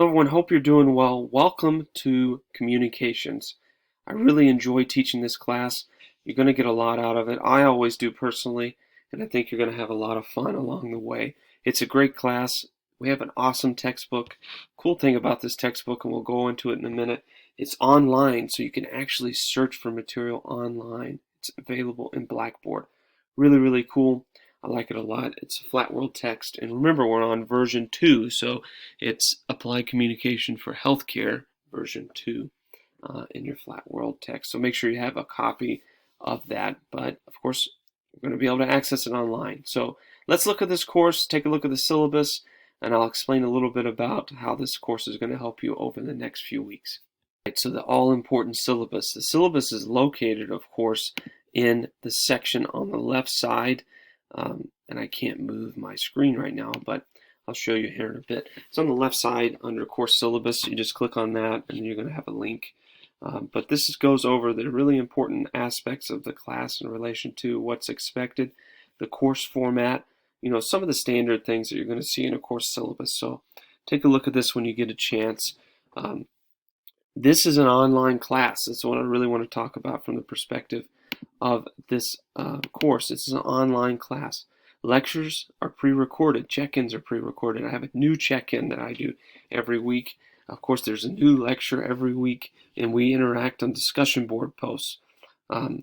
Everyone, hope you're doing well. Welcome to Communications. I really enjoy teaching this class. You're going to get a lot out of it. I always do personally, and I think you're going to have a lot of fun along the way. It's a great class. We have an awesome textbook. Cool thing about this textbook, and we'll go into it in a minute, it's online, so you can actually search for material online. It's available in Blackboard. Really, really cool. I like it a lot. It's a flat world text. And remember, we're on version 2, so it's Applied Communication for Healthcare version 2 in your flat world text. So make sure you have a copy of that. But of course, you're going to be able to access it online. So let's look at this course, take a look at the syllabus, and I'll explain a little bit about how this course is going to help you over the next few weeks. Right, so the all-important syllabus. The syllabus is located, of course, in the section on the left side. And I can't move my screen right now, but I'll show you here in a bit. It's on the left side under course syllabus. You just click on that and you're going to have a link. But this goes over the really important aspects of the class in relation to what's expected, the course format, some of the standard things that you're going to see in a course syllabus. So take a look at this when you get a chance. This is an online class. That's what I really want to talk about from the perspective of this course. This is an online class. Lectures are pre-recorded. Check-ins are pre-recorded. I have a new check-in that I do every week. Of course, there's a new lecture every week, and we interact on discussion board posts.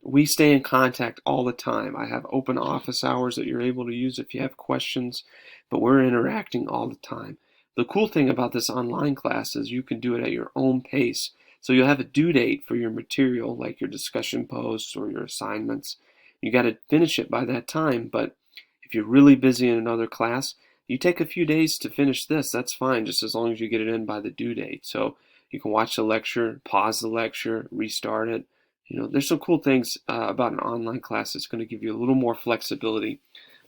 We stay in contact all the time. I have open office hours that you're able to use if you have questions, but we're interacting all the time. The cool thing about this online class is you can do it at your own pace. So you'll have a due date for your material, like your discussion posts or your assignments. You got to finish it by that time, but if you're really busy in another class, you take a few days to finish this. That's fine, just as long as you get it in by the due date. So you can watch the lecture, pause the lecture, restart it. There's some cool things about an online class that's going to give you a little more flexibility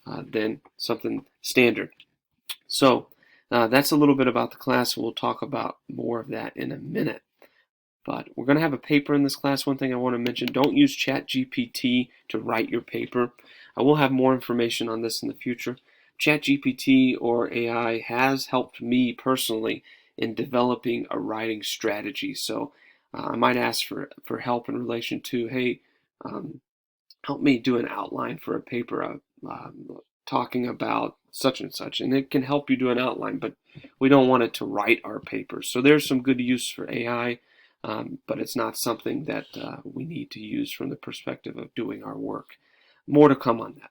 than something standard. So that's a little bit about the class. We'll talk about more of that in a minute. But we're going to have a paper in this class. One thing I want to mention, don't use ChatGPT to write your paper. I will have more information on this in the future. ChatGPT or AI has helped me personally in developing a writing strategy. So I might ask for help in relation to, hey, help me do an outline for a paper talking about such and such. And it can help you do an outline, but we don't want it to write our paper. So there's some good use for AI. But it's not something that we need to use from the perspective of doing our work. More to come on that.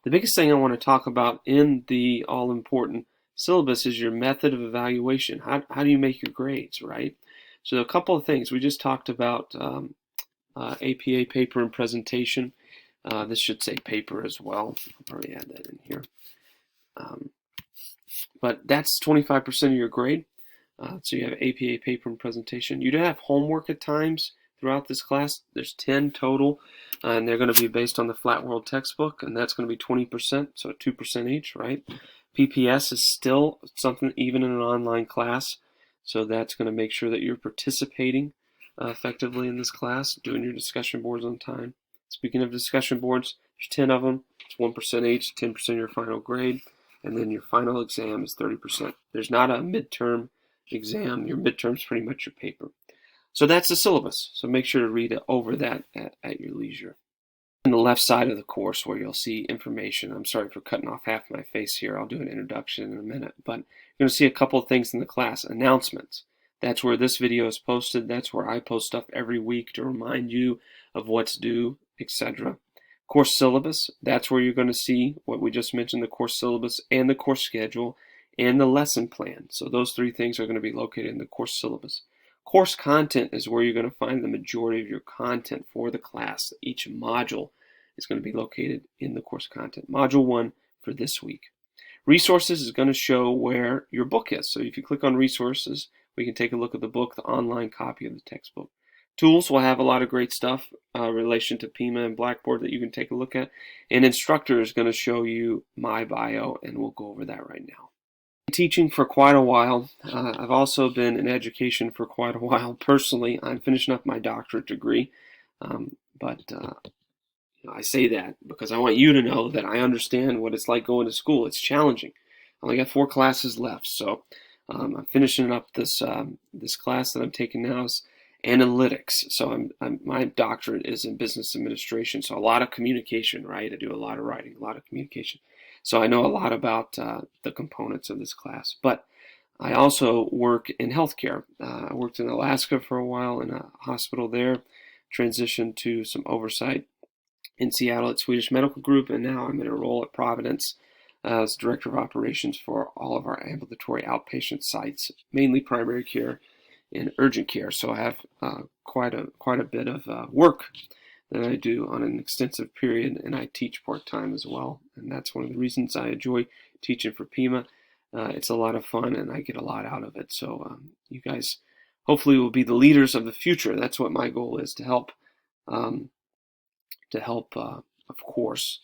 The biggest thing I want to talk about in the all-important syllabus is your method of evaluation. How do you make your grades, right? So a couple of things. We just talked about APA paper and presentation. This should say paper as well. I'll probably add that in here. But that's 25% of your grade. So you have APA paper and presentation. You do have homework at times throughout this class. There's 10 total, and they're going to be based on the Flat World textbook, and that's going to be 20%, so 2% each, right? PPS is still something even in an online class, so that's going to make sure that you're participating effectively in this class, doing your discussion boards on time. Speaking of discussion boards, there's 10 of them. It's 1% each, 10% of your final grade, and then your final exam is 30%. There's not a midterm exam. Your midterm's pretty much your paper. So that's the syllabus. So make sure to read over that at your leisure. On the left side of the course where you'll see information. I'm sorry for cutting off half my face here. I'll do an introduction in a minute. But you're going to see a couple of things in the class. Announcements. That's where this video is posted. That's where I post stuff every week to remind you of what's due, etc. Course syllabus. That's where you're going to see what we just mentioned, the course syllabus and the course schedule and the lesson plan. So those three things are going to be located in the course syllabus. Course content is where you're going to find the majority of your content for the class. Each module is going to be located in the course content. Module 1 for this week. Resources is going to show where your book is. So if you click on resources, we can take a look at the book, the online copy of the textbook. Tools will have a lot of great stuff in relation to Pima and Blackboard that you can take a look at. And instructor is going to show you my bio, and we'll go over that right now. Teaching for quite a while. I've also been in education for quite a while. Personally, I'm finishing up my doctorate degree, but I say that because I want you to know that I understand what it's like going to school. It's challenging. I only got 4 classes left, so I'm finishing up this this class that I'm taking now is analytics. So my doctorate is in business administration, so a lot of communication, right? I do a lot of writing, a lot of communication. So I know a lot about the components of this class. But I also work in healthcare. I worked in Alaska for a while in a hospital there, transitioned to some oversight in Seattle at Swedish Medical Group, and now I'm in a role at Providence as Director of Operations for all of our ambulatory outpatient sites, mainly primary care and urgent care. So I have quite a bit of work that I do on an extensive period, and I teach part-time as well. And that's one of the reasons I enjoy teaching for Pima. It's a lot of fun, and I get a lot out of it. So you guys hopefully will be the leaders of the future. That's what my goal is, to help, um, of course,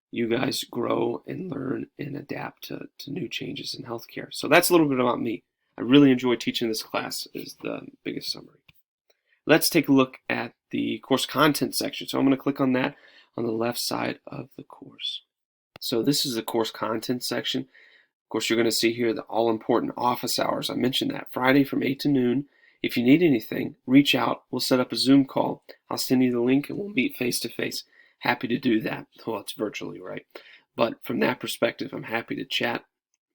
you guys grow and learn and adapt to new changes in healthcare. So that's a little bit about me. I really enjoy teaching this class, is the biggest summary. Let's take a look at the course content section. So I'm going to click on that on the left side of the course. So this is the course content section. Of course, you're going to see here the all-important office hours. I mentioned that Friday from 8 to noon. If you need anything, reach out. We'll set up a Zoom call. I'll send you the link and we'll meet face-to-face. Happy to do that. Well, it's virtually, right? But from that perspective, I'm happy to chat,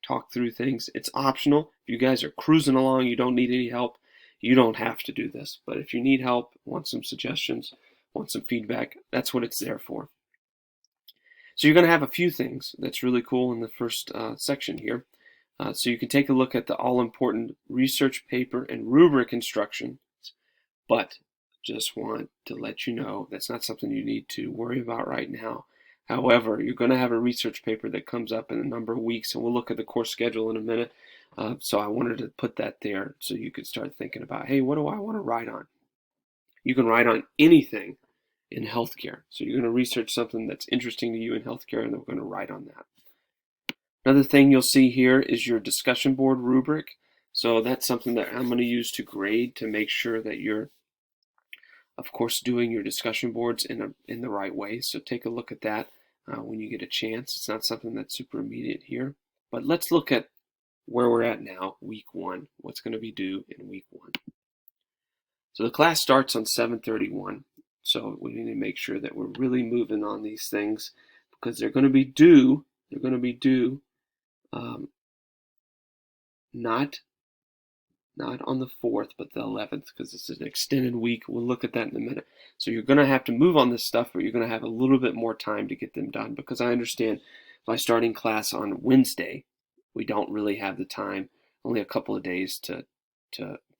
talk through things. It's optional. If you guys are cruising along, you don't need any help, you don't have to do this. But if you need help, want some suggestions, want some feedback, that's what it's there for. So you're going to have a few things that's really cool in the first section here. So you can take a look at the all-important research paper and rubric instructions, but just want to let you know that's not something you need to worry about right now. However, you're going to have a research paper that comes up in a number of weeks, and we'll look at the course schedule in a minute. So I wanted to put that there so you could start thinking about, hey, what do I want to write on? You can write on anything in healthcare. So you're going to research something that's interesting to you in healthcare, and then we're going to write on that. Another thing you'll see here is your discussion board rubric. So that's something that I'm going to use to grade to make sure that you're, of course, doing your discussion boards in the right way. So take a look at that when you get a chance. It's not something that's super immediate here. But let's look at where we're at now, week 1. What's going to be due in week 1. So the class starts on 7/31. So we need to make sure that we're really moving on these things, because they're going to be due. They're going to be due not on the 4th, but the 11th, because it's an extended week. We'll look at that in a minute. So you're going to have to move on this stuff, but you're going to have a little bit more time to get them done, because I understand by starting class on Wednesday, we don't really have the time, only a couple of days to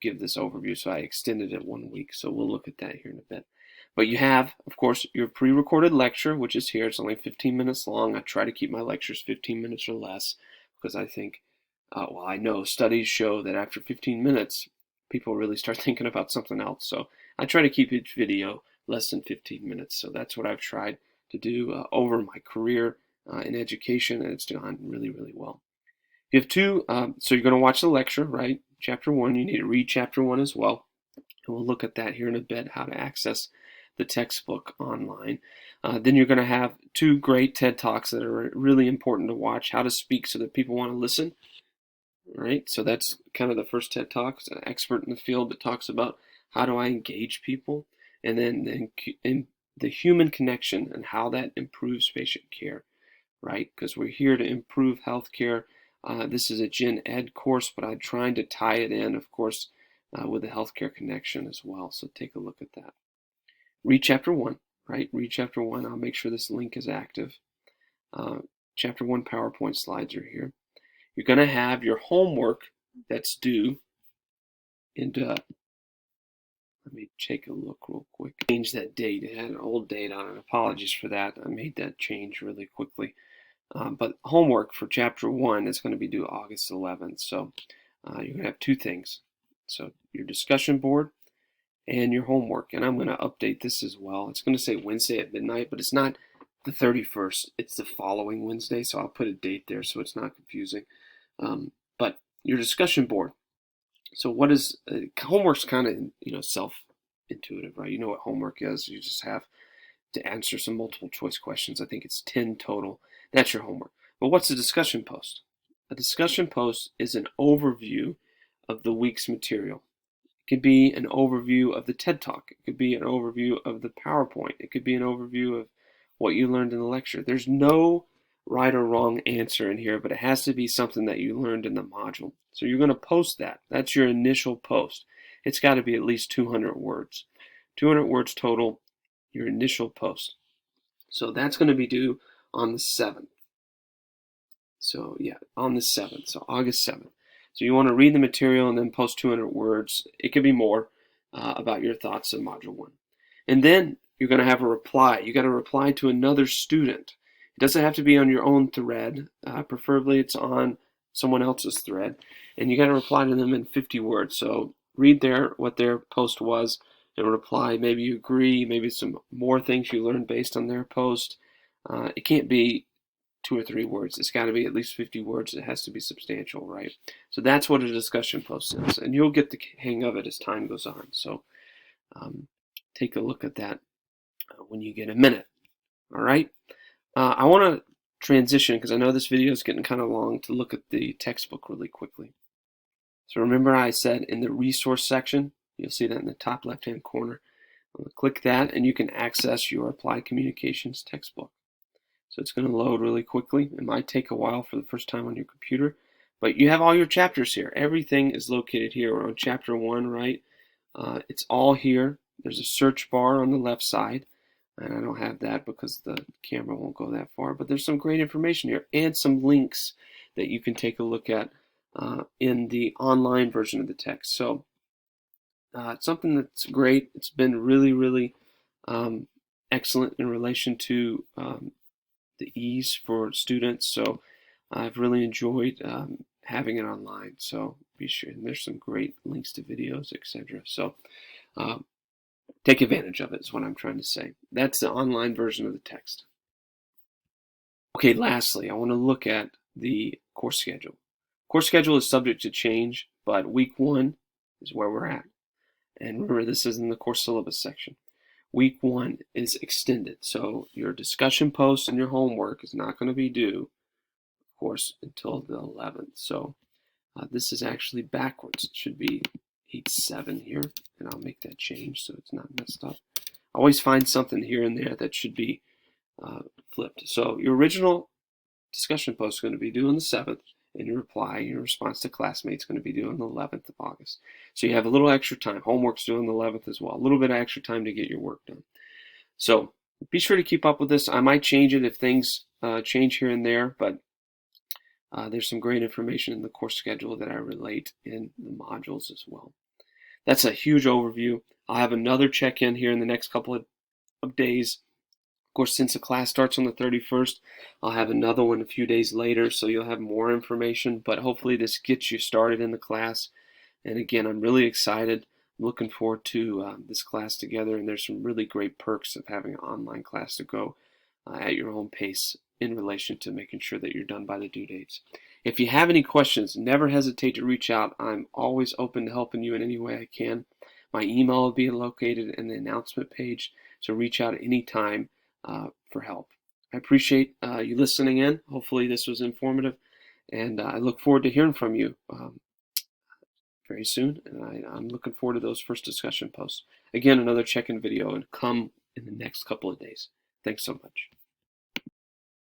give this overview. So I extended it 1 week. So we'll look at that here in a bit. But you have, of course, your pre-recorded lecture, which is here. It's only 15 minutes long. I try to keep my lectures 15 minutes or less, because I think, well, I know studies show that after 15 minutes, people really start thinking about something else. So I try to keep each video less than 15 minutes. So that's what I've tried to do over my career in education, and it's gone really, really well. You have two, so you're going to watch the lecture, right? Chapter 1, you need to read Chapter 1 as well. And we'll look at that here in a bit, how to access the textbook online. Then you're going to have 2 great TED Talks that are really important to watch. How to speak so that people want to listen. Right, so that's kind of the first TED Talk. It's an expert in the field that talks about how do I engage people, and then in the human connection and how that improves patient care, right? Because we're here to improve healthcare. This is a Gen Ed course, but I'm trying to tie it in, of course, with the healthcare connection as well. So take a look at that. Read Chapter 1, right? Read Chapter 1. I'll make sure this link is active. Chapter 1 PowerPoint slides are here. You're going to have your homework that's due, and let me take a look real quick. Change that date. It had an old date on it. Apologies for that. I made that change really quickly. But homework for Chapter 1 is going to be due August 11th. So you're going to have 2 things. So your discussion board and your homework. And I'm going to update this as well. It's going to say Wednesday at midnight, but it's not the 31st. It's the following Wednesday. So I'll put a date there so it's not confusing. But your discussion board. So what is homework's kind of self-intuitive, right? You know what homework is. You just have to answer some multiple choice questions. I think it's 10 total. That's your homework. But what's a discussion post? A discussion post is an overview of the week's material. It could be an overview of the TED Talk. It could be an overview of the PowerPoint. It could be an overview of what you learned in the lecture. There's no right or wrong answer in here, but it has to be something that you learned in the module. So you're going to post that. That's your initial post. It's got to be at least 200 words. 200 words total, your initial post. So that's going to be due on the 7th. So yeah, on the 7th, so August 7th. So you want to read the material and then post 200 words. It could be more about your thoughts in Module 1. And then you're going to have a reply. You got to reply to another student. It doesn't have to be on your own thread. Preferably it's on someone else's thread. And you got to reply to them in 50 words. So read what their post was and reply. Maybe you agree, maybe some more things you learned based on their post. It can't be 2 or 3 words. It's got to be at least 50 words. It has to be substantial, right? So that's what a discussion post is, and you'll get the hang of it as time goes on. So take a look at that when you get a minute. All right. I want to transition, because I know this video is getting kind of long, to look at the textbook really quickly. So remember I said in the resource section, you'll see that in the top left-hand corner. Click that, and you can access your Applied Communications textbook. So it's going to load really quickly. It might take a while for the first time on your computer, but you have all your chapters here. Everything is located here. We're on chapter 1, right? It's all here. There's a search bar on the left side, and I don't have that because the camera won't go that far, but there's some great information here and some links that you can take a look at in the online version of the text. So it's something that's great. It's been really, really excellent in relation to the ease for students. So I've really enjoyed having it online. So be sure, and there's some great links to videos, etc. So take advantage of it is what I'm trying to say. That's the online version of the text. Okay, lastly, I want to look at the course schedule. Course schedule is subject to change, but week 1 is where we're at. And remember, this is in the course syllabus section. Week 1 is extended, so your discussion post and your homework is not going to be due, of course, until the 11th. So this is actually backwards. It should be 8-7 here, and I'll make that change so it's not messed up. I always find something here and there that should be flipped. So your original discussion post is going to be due on the 7th, and your response to classmates is going to be due on the 11th of August. So you have a little extra time. Homework's due on the 11th as well. A little bit of extra time to get your work done. So be sure to keep up with this. I might change it if things change here and there, but there's some great information in the course schedule that I relate in the modules as well. That's a huge overview. I'll have another check-in here in the next couple of days. Of course, since the class starts on the 31st, I'll have another one a few days later, so you'll have more information, but hopefully this gets you started in the class. And again, I'm really excited. I'm looking forward to this class together, and there's some really great perks of having an online class to go at your own pace in relation to making sure that you're done by the due dates. If you have any questions, never hesitate to reach out. I'm always open to helping you in any way I can. My email will be located in the announcement page, so reach out at any time for help. I appreciate you listening in. Hopefully this was informative, and I look forward to hearing from you very soon, and I'm looking forward to those first discussion posts. Again, another check-in video and come in the next couple of days. Thanks so much.